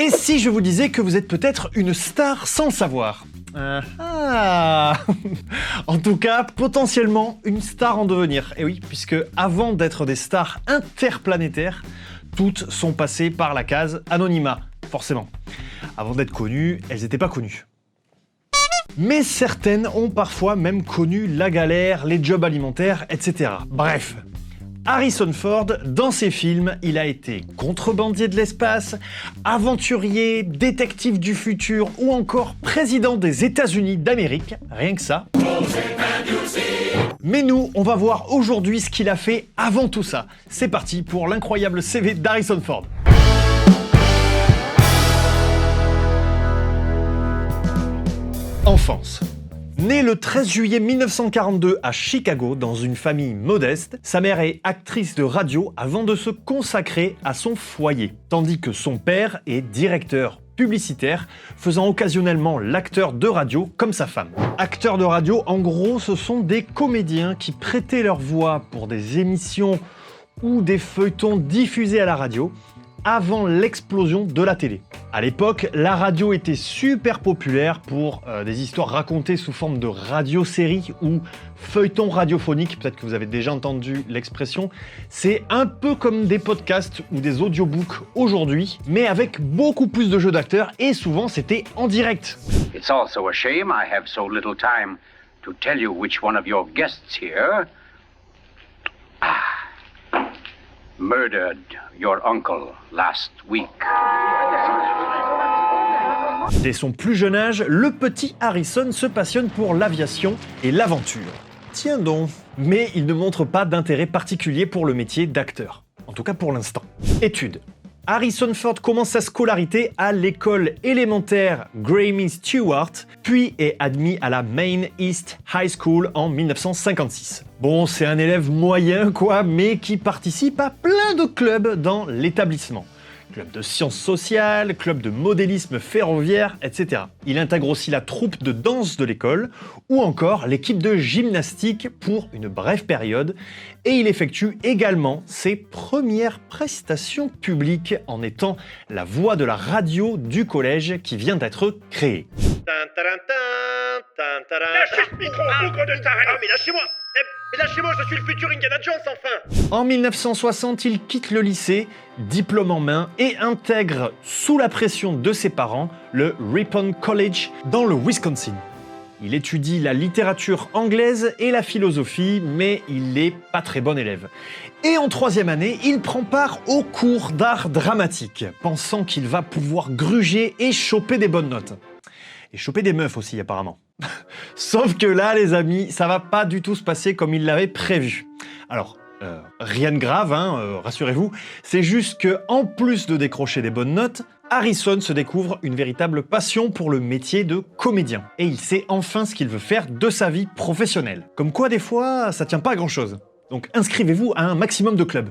Et si je vous disais que vous êtes peut-être une star sans le savoir? En tout cas, potentiellement une star en devenir. Et oui, puisque avant d'être des stars interplanétaires, toutes sont passées par la case anonymat, forcément. Avant d'être connues, elles n'étaient pas connues. Mais certaines ont parfois même connu la galère, les jobs alimentaires, etc. Bref, Harrison Ford, dans ses films, il a été contrebandier de l'espace, aventurier, détective du futur ou encore président des États-Unis d'Amérique, rien que ça. Mais nous, on va voir aujourd'hui ce qu'il a fait avant tout ça. C'est parti pour l'incroyable CV d'Harrison Ford. Enfance. Né le 13 juillet 1942 à Chicago dans une famille modeste, sa mère est actrice de radio avant de se consacrer à son foyer, tandis que son père est directeur publicitaire, faisant occasionnellement l'acteur de radio comme sa femme. Acteurs de radio, en gros, ce sont des comédiens qui prêtaient leur voix pour des émissions ou des feuilletons diffusés à la radio, avant l'explosion de la télé. À l'époque, la radio était super populaire pour des histoires racontées sous forme de radio-série ou feuilletons radiophoniques. Peut-être que vous avez déjà entendu l'expression. C'est un peu comme des podcasts ou des audiobooks aujourd'hui, mais avec beaucoup plus de jeux d'acteurs et souvent c'était en direct. It's also a shame I have so little time to tell you which one of your guests here murdered your uncle last week. Dès son plus jeune âge, le petit Harrison se passionne pour l'aviation et l'aventure. Tiens donc. Mais il ne montre pas d'intérêt particulier pour le métier d'acteur. En tout cas pour l'instant. Études. Harrison Ford commence sa scolarité à l'école élémentaire Grammy Stewart, puis est admis à la Maine East High School en 1956. Bon, c'est un élève moyen quoi, mais qui participe à plein de clubs dans l'établissement. Club de sciences sociales, club de modélisme ferroviaire, etc. Il intègre aussi la troupe de danse de l'école, ou encore l'équipe de gymnastique pour une brève période, et il effectue également ses premières prestations publiques en étant la voix de la radio du collège qui vient d'être créée. Lâchez ce micro, bougre de taré. Ah, mais lâchez-moi. Mais lâchez-moi, je suis le futur Indiana Jones, enfin. En 1960, il quitte le lycée, diplôme en main, et intègre, sous la pression de ses parents, le Ripon College dans le Wisconsin. Il étudie la littérature anglaise et la philosophie, mais il n'est pas très bon élève. Et en troisième année, il prend part au cours d'art dramatique, pensant qu'il va pouvoir gruger et choper des bonnes notes. Et choper des meufs aussi, apparemment. Sauf que là, les amis, ça va pas du tout se passer comme il l'avait prévu. Alors, rien de grave, rassurez-vous, c'est juste que en plus de décrocher des bonnes notes, Harrison se découvre une véritable passion pour le métier de comédien. Et il sait enfin ce qu'il veut faire de sa vie professionnelle. Comme quoi, des fois, ça tient pas à grand-chose. Donc inscrivez-vous à un maximum de clubs.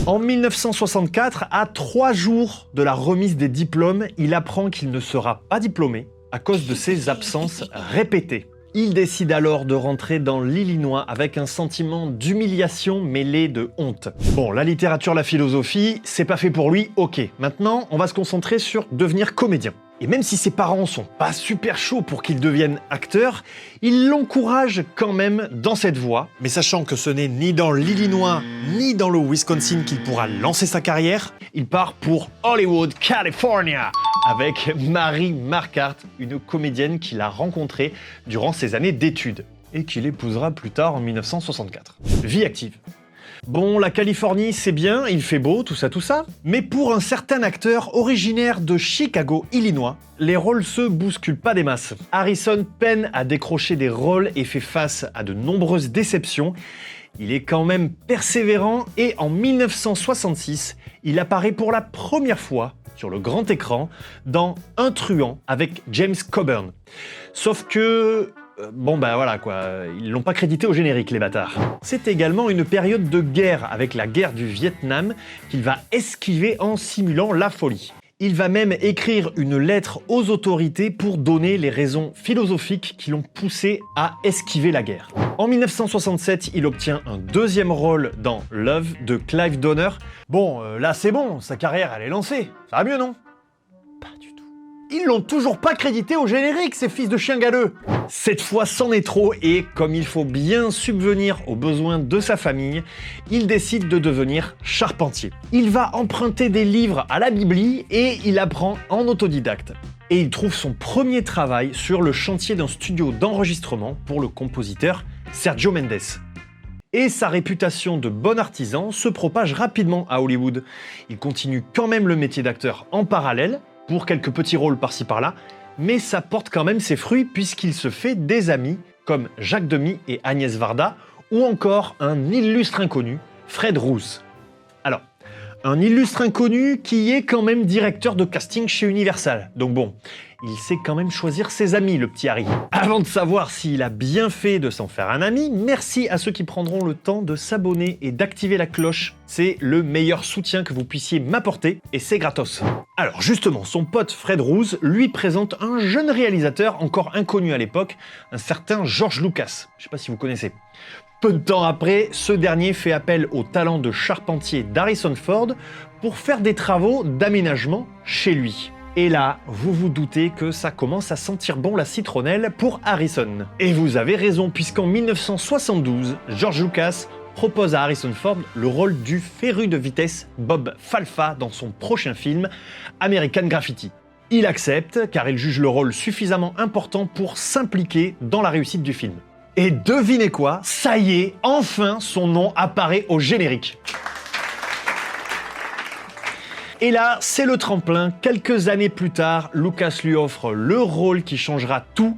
En 1964, à 3 jours de la remise des diplômes, il apprend qu'il ne sera pas diplômé à cause de ses absences répétées. Il décide alors de rentrer dans l'Illinois avec un sentiment d'humiliation mêlé de honte. Bon, la littérature, la philosophie, c'est pas fait pour lui, ok. Maintenant, on va se concentrer sur devenir comédien. Et même si ses parents sont pas super chauds pour qu'il devienne acteur, ils l'encouragent quand même dans cette voie. Mais sachant que ce n'est ni dans l'Illinois ni dans le Wisconsin qu'il pourra lancer sa carrière, il part pour Hollywood, California, avec Mary Marquardt, une comédienne qu'il a rencontrée durant ses années d'études et qu'il épousera plus tard en 1964. Vie active. Bon, la Californie, c'est bien, il fait beau, tout ça, mais pour un certain acteur originaire de Chicago, Illinois, les rôles se bousculent pas des masses. Harrison peine à décrocher des rôles et fait face à de nombreuses déceptions. Il est quand même persévérant et en 1966, il apparaît pour la première fois sur le grand écran dans Un truand avec James Coburn. Sauf que ils l'ont pas crédité au générique, les bâtards. C'est également une période de guerre, avec la guerre du Vietnam, qu'il va esquiver en simulant la folie. Il va même écrire une lettre aux autorités pour donner les raisons philosophiques qui l'ont poussé à esquiver la guerre. En 1967, il obtient un deuxième rôle dans Love de Clive Donner. Bon, là c'est bon, sa carrière elle est lancée. Ça va mieux, non ? Pas du tout. Ils l'ont toujours pas crédité au générique, ces fils de chiens galeux. Cette fois, c'en est trop et comme il faut bien subvenir aux besoins de sa famille, il décide de devenir charpentier. Il va emprunter des livres à la Bibli et il apprend en autodidacte. Et il trouve son premier travail sur le chantier d'un studio d'enregistrement pour le compositeur Sergio Mendes. Et sa réputation de bon artisan se propage rapidement à Hollywood. Il continue quand même le métier d'acteur en parallèle, pour quelques petits rôles par-ci par-là, mais ça porte quand même ses fruits puisqu'il se fait des amis comme Jacques Demy et Agnès Varda, ou encore un illustre inconnu, Fred Roos. Alors, un illustre inconnu qui est quand même directeur de casting chez Universal, donc bon, il sait quand même choisir ses amis, le petit Harry. Avant de savoir s'il a bien fait de s'en faire un ami, merci à ceux qui prendront le temps de s'abonner et d'activer la cloche. C'est le meilleur soutien que vous puissiez m'apporter et c'est gratos. Alors justement, son pote Fred Roos lui présente un jeune réalisateur encore inconnu à l'époque, un certain George Lucas. Je sais pas si vous connaissez. Peu de temps après, ce dernier fait appel au talent de charpentier d'Harrison Ford pour faire des travaux d'aménagement chez lui. Et là, vous vous doutez que ça commence à sentir bon la citronnelle pour Harrison. Et vous avez raison, puisqu'en 1972, George Lucas propose à Harrison Ford le rôle du féru de vitesse Bob Falfa dans son prochain film, American Graffiti. Il accepte, car il juge le rôle suffisamment important pour s'impliquer dans la réussite du film. Et devinez quoi, ça y est, enfin son nom apparaît au générique. Et là, c'est le tremplin. Quelques années plus tard, Lucas lui offre le rôle qui changera tout,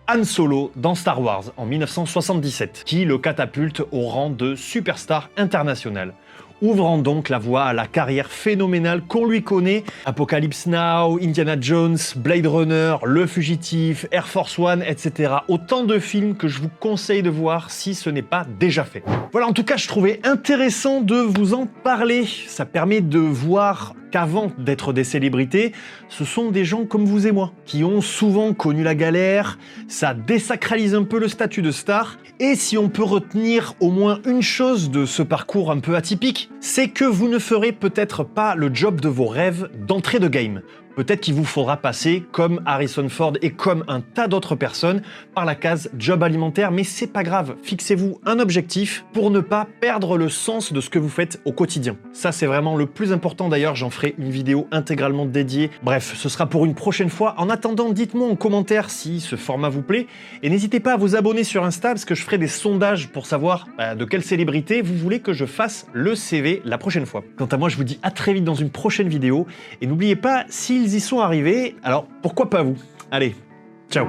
Han Solo dans Star Wars en 1977, qui le catapulte au rang de superstar international, ouvrant donc la voie à la carrière phénoménale qu'on lui connaît. Apocalypse Now, Indiana Jones, Blade Runner, Le Fugitif, Air Force One, etc. Autant de films que je vous conseille de voir si ce n'est pas déjà fait. Voilà, en tout cas, je trouvais intéressant de vous en parler. Ça permet de voir qu'avant d'être des célébrités, ce sont des gens comme vous et moi, qui ont souvent connu la galère, ça désacralise un peu le statut de star, et si on peut retenir au moins une chose de ce parcours un peu atypique, c'est que vous ne ferez peut-être pas le job de vos rêves d'entrée de game. Peut-être qu'il vous faudra passer, comme Harrison Ford et comme un tas d'autres personnes, par la case job alimentaire, mais c'est pas grave, fixez-vous un objectif pour ne pas perdre le sens de ce que vous faites au quotidien. Ça, c'est vraiment le plus important, d'ailleurs, j'en ferai une vidéo intégralement dédiée. Bref, ce sera pour une prochaine fois. En attendant, dites-moi en commentaire si ce format vous plaît, et n'hésitez pas à vous abonner sur Insta, parce que je ferai des sondages pour savoir de quelle célébrité vous voulez que je fasse le CV la prochaine fois. Quant à moi, je vous dis à très vite dans une prochaine vidéo, et n'oubliez pas, s'ils y sont arrivés, alors pourquoi pas vous? Allez, ciao!